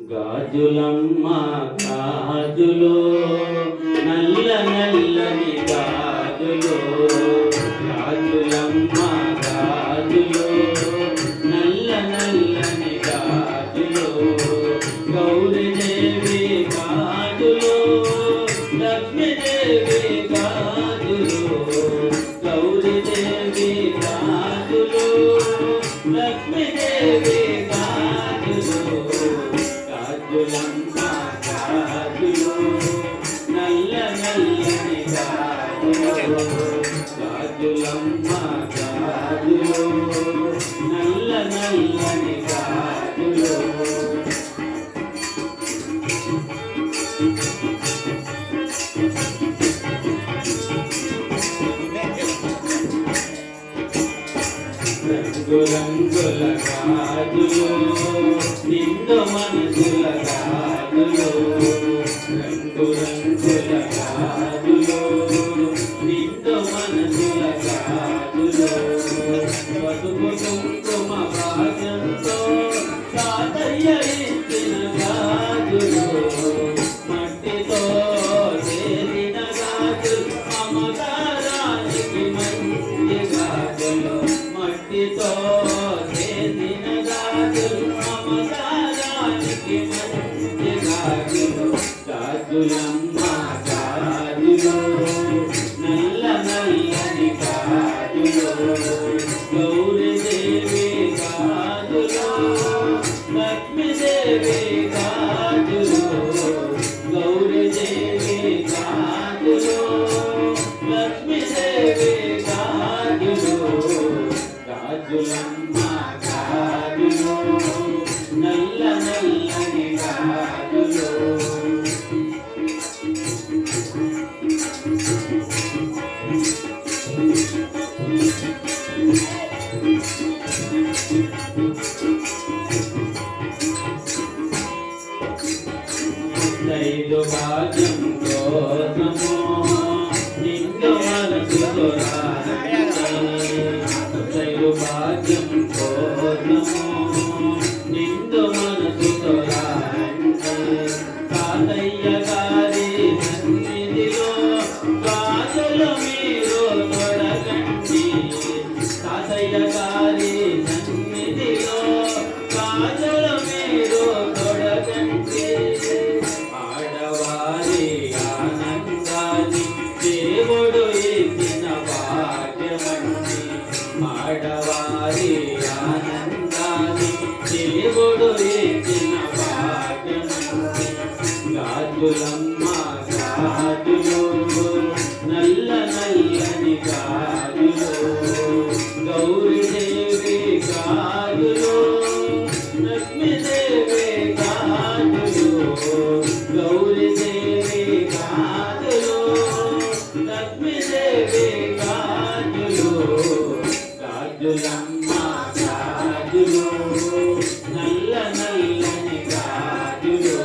గాజులమ్మ గాజులు నల్ల నల్లని గాజులు గాజులమ్మ గాజులు నల్ల నల్లని గాజులు గౌరీదేవి గాజులు లక్ష్మీదేవి గాజులు గౌరీదేవి గాజులు లక్ష్మీదేవి గాజులు గాజులమ్మ గాజులు నల్ల నల్లని గాజులు గాజులమ్మ గాజులు నల్ల నల్లని గాజులు రంగు రంగుల గాజులు నిండు మనసుల గాజులు రంగు రంగుల గాజులు నిండు మనసుల గాజులు పసుపు కుంకుమ భాగంతో తాతయ్య ఇచ్చిన గాజులు మట్టితో చేరిన గాజులు అమ్మగారానికి మంచి గాజులు మట్టితో చేసిన గాజులు అమ్మగారానికి మంచి గాజులు గాజులమ్మ గాజులు నల్ల నల్లని గాజులు గౌరీదేవి గాజులు లక్ష్మీదేవి గాజులు గౌరీదేవి గాజులు లక్ష్మీదేవి గాజులు గాజులమ్మ గాజులు నల్ల నల్లని గాజులు దైవ భాగ్యం కోసము నిండు మనసుతో దైవ భాగ్యం కోసము నిండు మనసుతో తాతయ్య గారి సన్నిధిలో గాజులు మీరు తొడగండి తాతయ్య గారి సన్నిధిలో గాజులు మీరు తొడగండి ఆడవారి ఆనందాన్ని దేవుడు ఇచ్చిన భాగ్యమండి ఆడవారి ఆనందాన్ని దేవుడు ఇచ్చిన భాగ్యమండి గాజులమ్మ గాజులు నల్ల నల్లని గాజులు గౌరీదేవి గాజులు లక్ష్మీదేవి గాజులు గౌరీదేవి గాజులు లక్ష్మీదేవి గాజులు గాజులమ్మ గాజులు నల్ల నల్లని గాజులు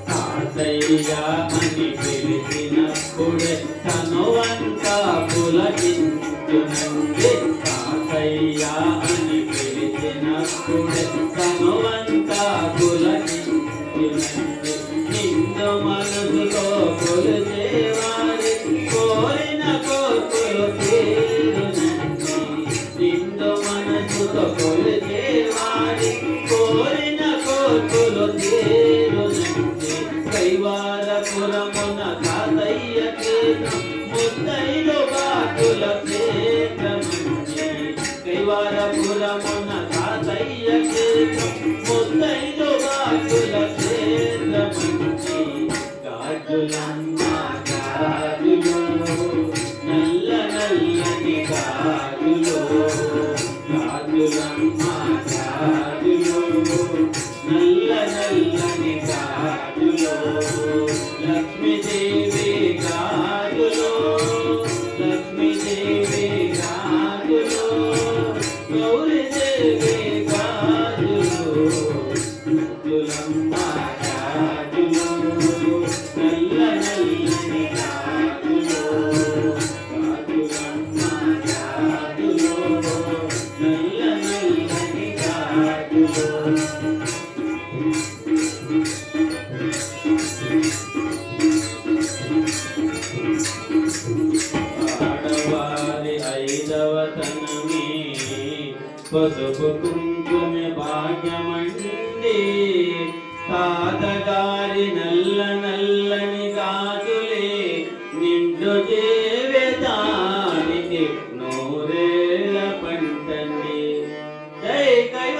తాతయ్య అని పిలిచినప్పుడే తనువంతా పులకించునండి తాతయ్య అని పిలిచినప్పుడే తనువంతా పులకించునండి నిండు మనసుతో కొలిచేవారి కోరిన కోర్కులు తీరునండి నిండు మనసుతో కొలిచేవారి కోరిన కోర్కులు తీరునండి కైవారపురమున తాతయ్య కేతం ముద్దైలు బాటుల కేతమండి కైవారపురమున తాతయ్య కేతం ముద్దైలు బాటుల కేతమండి గాజులమ్మ గాజులు నల్ల నల్లని గాజులు గాజులమ్మ గాజులు నల్ల నల్లని గాజులు లక్ష్మీదేవి గాజులు లక్ష్మీదేవి గాజులు గౌరీదేవి గాజులు ముద్దులమ్మ గాజులు నల్ల నల్లని గాజులు గాజులమ్మ గాజులు నల్ల నల్లని గాజులు ఆడవారి ఐదవతనమే పసుపు కుంకుమ భాగ్యమండి తాతగారి నల్ల నల్లని గాజులే నిండు జీవితానికి నూరేళ్ళ పంటండి. జై కైవ